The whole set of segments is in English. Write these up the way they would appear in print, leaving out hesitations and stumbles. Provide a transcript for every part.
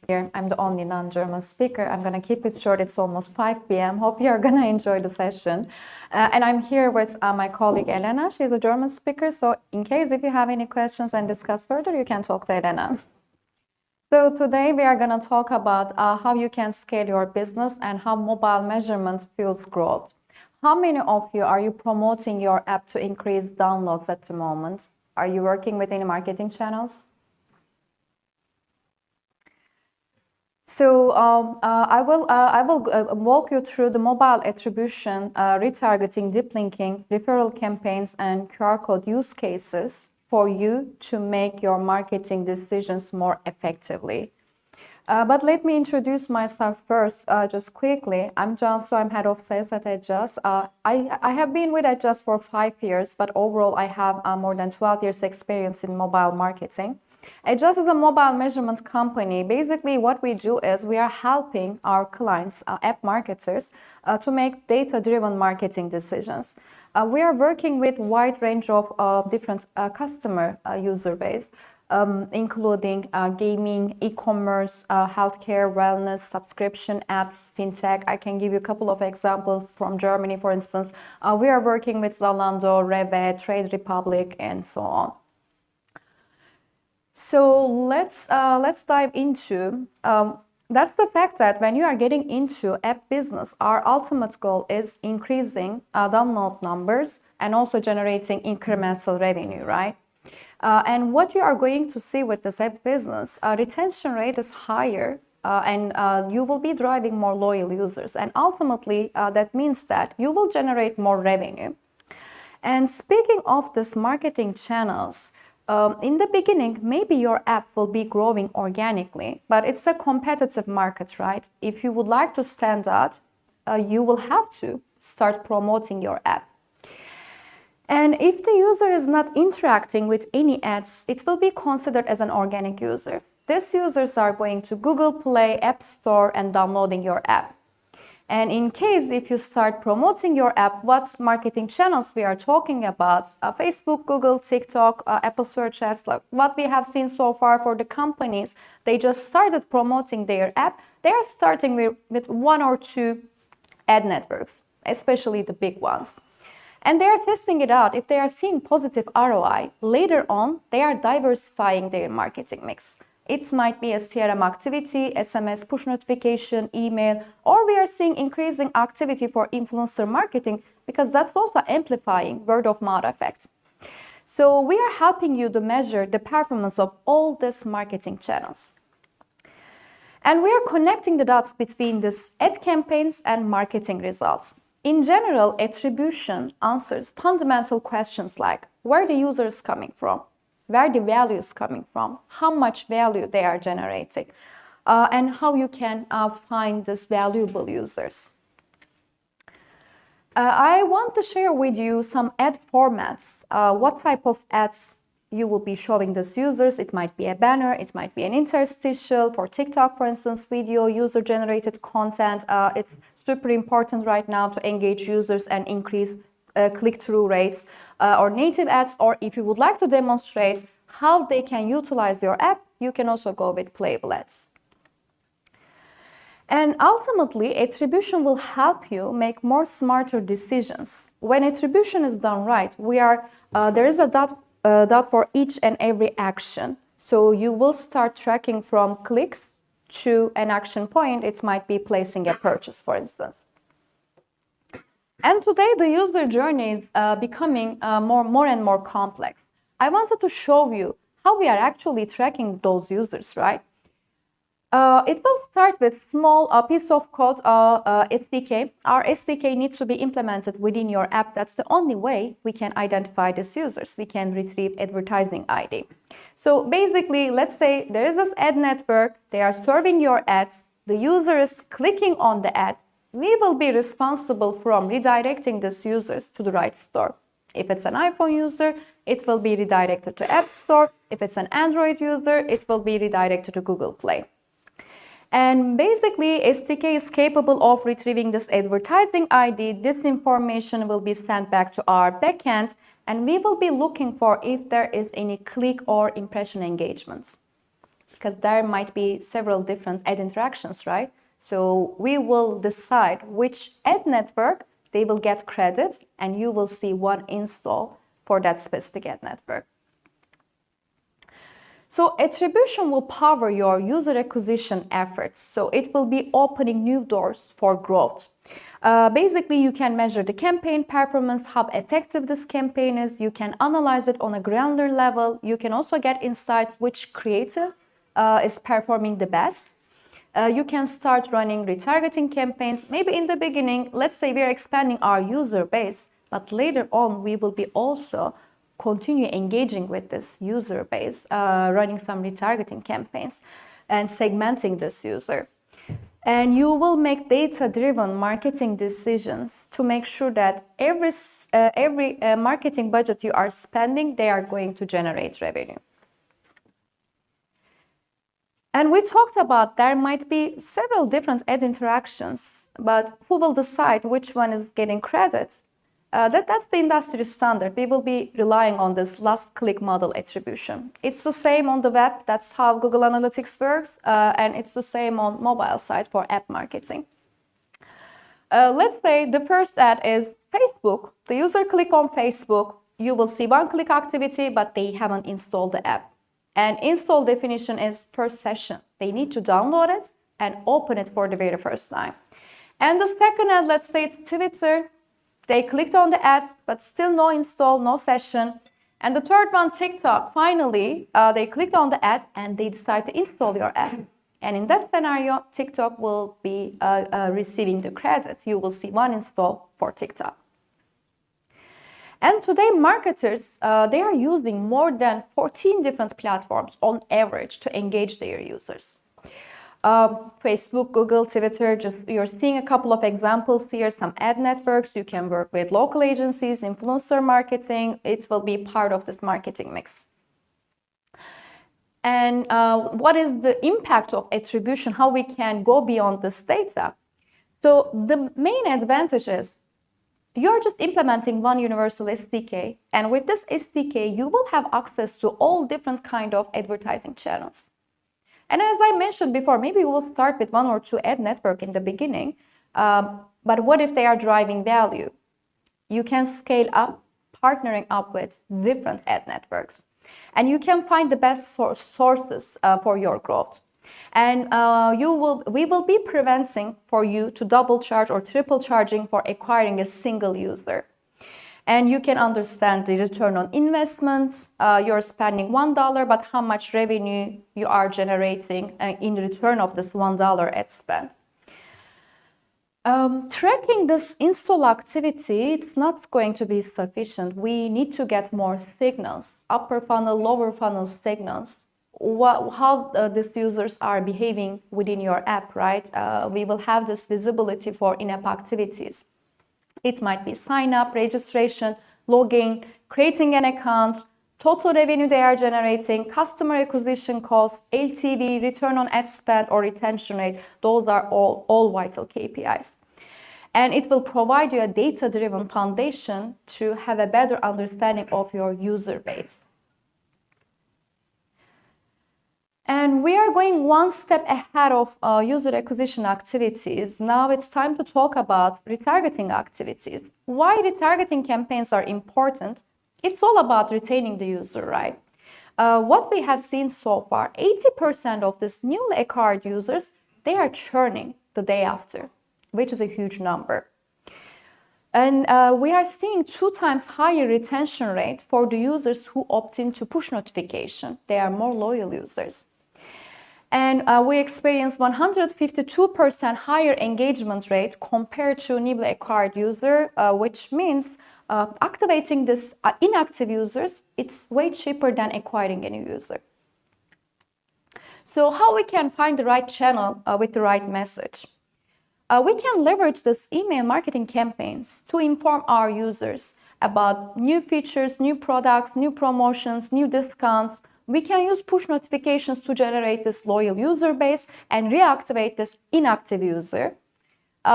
Here, I'm the only non-German speaker. I'm going to keep it short. It's almost 5 p.m. Hope you're going to enjoy the session. And I'm here with my colleague Elena. She's a German speaker. So in case if you have any questions and discuss further, you can talk to Elena. So today we are going to talk about how you can scale your business and how mobile measurement fuels growth. How many of you are you promoting your app to increase downloads at the moment? Are you working with any marketing channels? So I will walk you through the mobile attribution, retargeting, deep linking, referral campaigns, and QR code use cases for you to make your marketing decisions more effectively. But let me introduce myself first, just quickly. I'm Cansu, I'm head of sales at Adjust. I have been with Adjust for 5 years, but overall I have more than 12 years experience in mobile marketing. Adjust is a mobile measurement company. Basically, what we do is we are helping our clients, app marketers, to make data-driven marketing decisions. We are working with a wide range of different customer user base, including gaming, e-commerce, healthcare, wellness, subscription apps, fintech. I can give you a couple of examples from Germany, for instance. We are working with Zalando, Rewe, Trade Republic, and so on. So let's dive into that's the fact that when you are getting into app business, our ultimate goal is increasing download numbers and also generating incremental revenue, right? And what you are going to see with this app business, retention rate is higher and you will be driving more loyal users. And ultimately, that means that you will generate more revenue. And speaking of these marketing channels, in the beginning, maybe your app will be growing organically, but it's a competitive market, right? If you would like to stand out, you will have to start promoting your app. And if the user is not interacting with any ads, it will be considered as an organic user. These users are going to Google Play, App Store, and downloading your app. And in case if you start promoting your app, what marketing channels we are talking about, Facebook, Google, TikTok, Apple Search Ads, like what we have seen so far for the companies, they just started promoting their app. They are starting with 1 or 2 ad networks, especially the big ones. And they are testing it out. If they are seeing positive ROI, later on, they are diversifying their marketing mix. It might be a CRM activity, SMS push notification, email, or we are seeing increasing activity for influencer marketing because that's also amplifying word of mouth effect. So we are helping you to measure the performance of all these marketing channels. And we are connecting the dots between these ad campaigns and marketing results. In general, attribution answers fundamental questions like where the user is coming from, where the value is coming from, how much value they are generating, and how you can find these valuable users. I want to share with you some ad formats, what type of ads you will be showing these users. It might be a banner, it might be an interstitial. For TikTok, for instance, video, user-generated content. It's super important right now to engage users and increase click-through rates, or native ads, or if you would like to demonstrate how they can utilize your app, you can also go with playable ads. And ultimately, attribution will help you make more smarter decisions. When attribution is done right, there is a dot for each and every action. So you will start tracking from clicks to an action point. It might be placing a purchase, for instance. And today, the user journey is becoming more and more complex. I wanted to show you how we are actually tracking those users, right? It will start with small piece of code, SDK. Our SDK needs to be implemented within your app. That's the only way we can identify these users. We can retrieve advertising ID. So basically, let's say there is this ad network. They are serving your ads. The user is clicking on the ad. We will be responsible from redirecting these users to the right store. If it's an iPhone user, it will be redirected to App Store. If it's an Android user, it will be redirected to Google Play. And basically, SDK is capable of retrieving this advertising ID. This information will be sent back to our backend, and we will be looking for if there is any click or impression engagements. because there might be several different ad interactions, right? So we will decide which ad network they will get credit, and you will see one install for that specific ad network. So attribution will power your user acquisition efforts. So it will be opening new doors for growth. Basically, you can measure the campaign performance, how effective this campaign is. You can analyze it on a granular level. You can also get insights which creative is performing the best. You can start running retargeting campaigns. Maybe in the beginning, let's say we are expanding our user base, but later on we will be also continue engaging with this user base, running some retargeting campaigns and segmenting this user. And you will make data-driven marketing decisions to make sure that every marketing budget you are spending, they are going to generate revenue. And we talked about there might be several different ad interactions, but who will decide which one is getting credit? That's the industry standard. We will be relying on this last click model attribution. It's the same on the web. That's how Google Analytics works. And it's the same on mobile side for app marketing. Let's say the first ad is Facebook. The user click on Facebook. You will see one click activity, but they haven't installed the app. And install definition is first session. They need to download it and open it for the very first time. And the second ad, let's say it's Twitter. They clicked on the ads, but still no install, no session. And the third one, TikTok. Finally, they clicked on the ad and they decide to install your app. And in that scenario, TikTok will be receiving the credit. You will see one install for TikTok. And today, marketers, they are using more than 14 different platforms on average to engage their users. Facebook, Google, Twitter, you're seeing a couple of examples here, some ad networks. You can work with local agencies, influencer marketing. It will be part of this marketing mix. And what is the impact of attribution, how we can go beyond this data? So the main advantage is you're just implementing one universal SDK. And with this SDK, you will have access to all different kind of advertising channels. And as I mentioned before, maybe we'll start with one or two ad network in the beginning, but what if they are driving value? You can scale up, partnering up with different ad networks, and you can find the best sources for your growth. And we will be preventing for you to double charge or triple charging for acquiring a single user. And you can understand the return on investment. You're spending $1, but how much revenue you are generating in return of this $1 ad spend. Tracking this install activity, it's not going to be sufficient. We need to get more signals, upper funnel, lower funnel signals, how these users are behaving within your app, right? We will have this visibility for in-app activities. It might be sign up, registration, login, creating an account, total revenue they are generating, customer acquisition costs, LTV, return on ad spend, or retention rate. Those are all vital KPIs. And it will provide you a data-driven foundation to have a better understanding of your user base. And we are going one step ahead of user acquisition activities. Now it's time to talk about retargeting activities. Why retargeting campaigns are important? It's all about retaining the user, right? What we have seen so far, 80% of these newly acquired users, they are churning the day after, which is a huge number. And we are seeing 2 times higher retention rate for the users who opt into push notification. They are more loyal users. And we experience 152% higher engagement rate compared to newly acquired user, which means activating this inactive users, it's way cheaper than acquiring a new user. So how we can find the right channel with the right message? We can leverage this email marketing campaigns to inform our users about new features, new products, new promotions, new discounts. We can use push notifications to generate this loyal user base and reactivate this inactive user.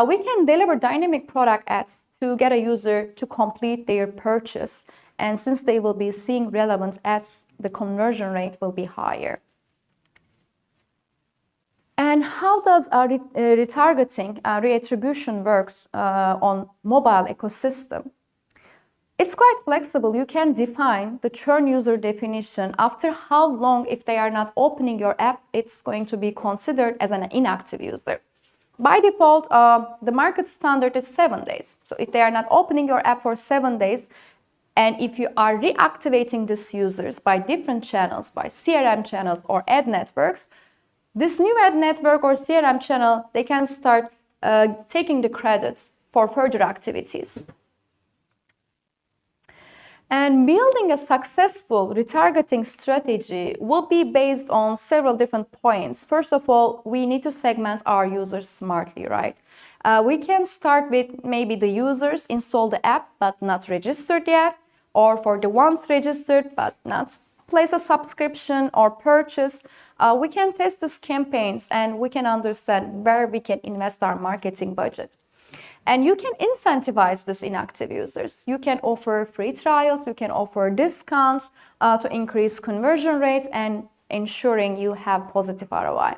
We can deliver dynamic product ads to get a user to complete their purchase. And since they will be seeing relevant ads, the conversion rate will be higher. And how does retargeting, reattribution works on mobile ecosystem? It's quite flexible. You can define the churn user definition. After how long, if they are not opening your app, it's going to be considered as an inactive user. By default, the market standard is 7 days. So if they are not opening your app for 7 days, and if you are reactivating these users by different channels, by CRM channels or ad networks, this new ad network or CRM channel, they can start taking the credits for further activities. And building a successful retargeting strategy will be based on several different points. First of all, we need to segment our users smartly, right? We can start with maybe the users install the app but not registered yet, or for the ones registered but not place a subscription or purchase. We can test these campaigns and we can understand where we can invest our marketing budget. And you can incentivize these inactive users. You can offer free trials, you can offer discounts to increase conversion rates and ensuring you have positive ROI.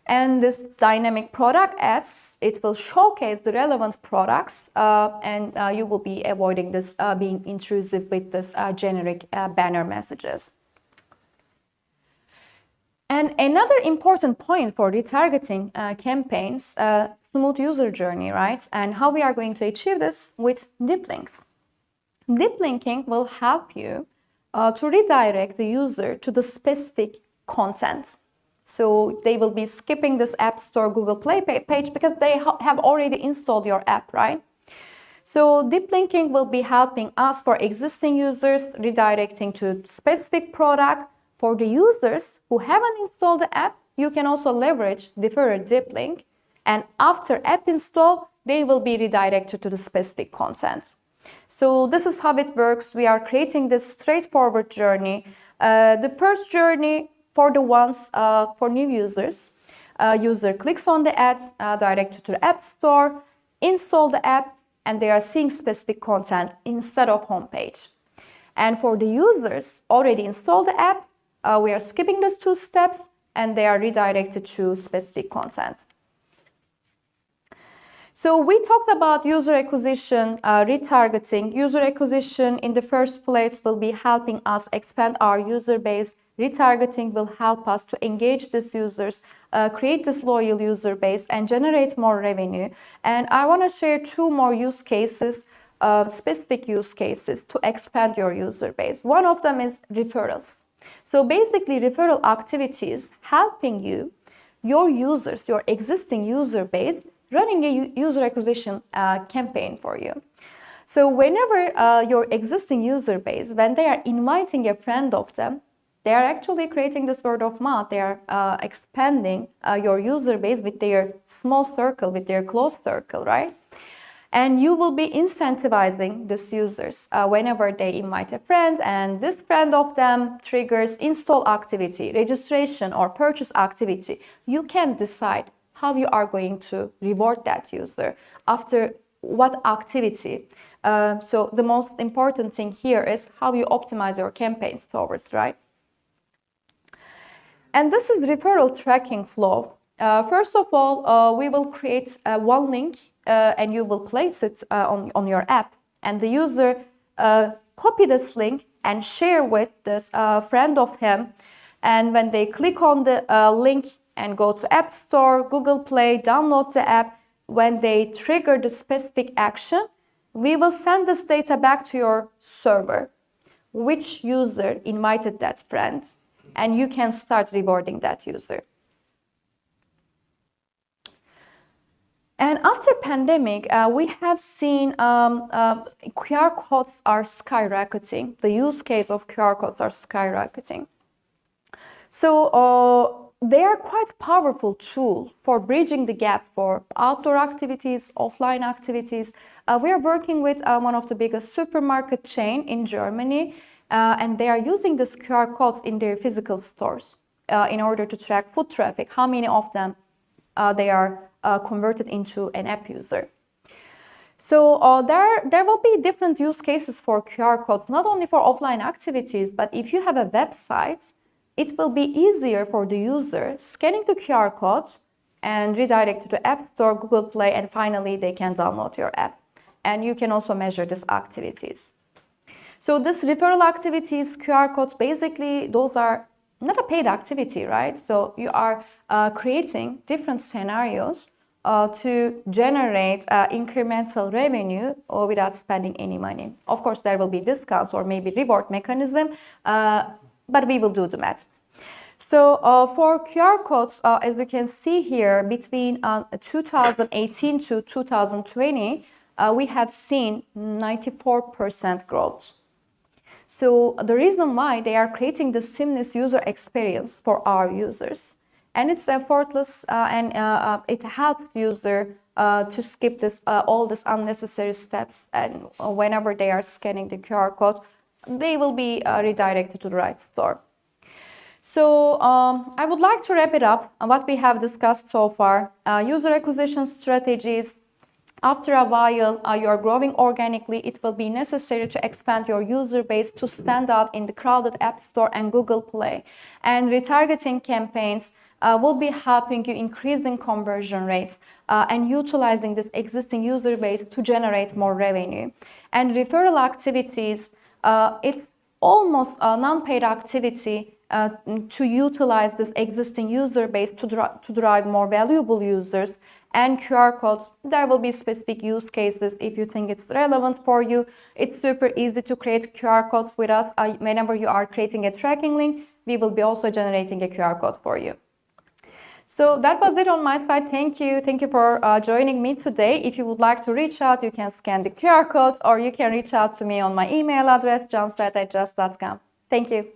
And this dynamic product ads, it will showcase the relevant products and you will be avoiding this being intrusive with this generic banner messages. And another important point for retargeting campaigns, smooth user journey, right? And how we are going to achieve this with deep links. Deep linking will help you to redirect the user to the specific content. So they will be skipping this App Store, Google Play page because they have already installed your app, right? So deep linking will be helping us for existing users, redirecting to specific product. For the users who haven't installed the app, you can also leverage deferred deep link. And after app install, they will be redirected to the specific content. So this is how it works. We are creating this straightforward journey. The first journey for the ones, for new users, user clicks on the ads, directed to the App Store, install the app, and they are seeing specific content instead of homepage. And for the users already installed the app, we are skipping these 2 steps and they are redirected to specific content. So we talked about user acquisition, retargeting. User acquisition in the first place will be helping us expand our user base. Retargeting will help us to engage these users, create this loyal user base and generate more revenue. And I want to share 2 more use cases, specific use cases to expand your user base. One of them is referrals. So basically referral activities helping you, your users, your existing user base, running a user acquisition campaign for you. So whenever your existing user base, when they are inviting a friend of them, they are actually creating this word of mouth. They are expanding your user base with their small circle, with their close circle, right? And you will be incentivizing these users whenever they invite a friend and this friend of them triggers install activity, registration or purchase activity. You can decide how you are going to reward that user, after what activity. So the most important thing here is how you optimize your campaigns towards, right? And this is referral tracking flow. First of all, we will create one link and you will place it on your app. And the user copy this link and share with this friend of him. And when they click on the link and go to App Store, Google Play, download the app, when they trigger the specific action, we will send this data back to your server. Which user invited that friend? And you can start rewarding that user. And after pandemic, we have seen QR codes are skyrocketing. The use case of QR codes are skyrocketing. So they are quite powerful tool for bridging the gap for outdoor activities, offline activities. We are working with one of the biggest supermarket chain in Germany, and they are using this QR codes in their physical stores in order to track foot traffic, how many of them they are converted into an app user. So there will be different use cases for QR codes, not only for offline activities, but if you have a website, it will be easier for the user scanning the QR code and redirect to the App Store, Google Play, and finally they can download your app. And you can also measure these activities. So this referral activities, QR codes, basically those are not a paid activity, right? So you are creating different scenarios to generate incremental revenue without spending any money. Of course, there will be discounts or maybe reward mechanism, but we will do the math. So for QR codes, as you can see here, between 2018 to 2020, we have seen 94% growth. So the reason why they are creating the seamless user experience for our users. And it's effortless and it helps user to skip all these unnecessary steps, and whenever they are scanning the QR code, they will be redirected to the right store. So I would like to wrap it up on what we have discussed so far. User acquisition strategies. After a while, you are growing organically, it will be necessary to expand your user base to stand out in the crowded App Store and Google Play. And retargeting campaigns will be helping you increasing conversion rates and utilizing this existing user base to generate more revenue. And referral activities, it's almost a non-paid activity to utilize this existing user base to drive more valuable users. And QR codes, there will be specific use cases if you think it's relevant for you. It's super easy to create QR codes with us. Whenever you are creating a tracking link, we will be also generating a QR code for you. So that was it on my side. Thank you. Thank you for joining me today. If you would like to reach out, you can scan the QR code or you can reach out to me on my email address, johnstat@just.com. Thank you.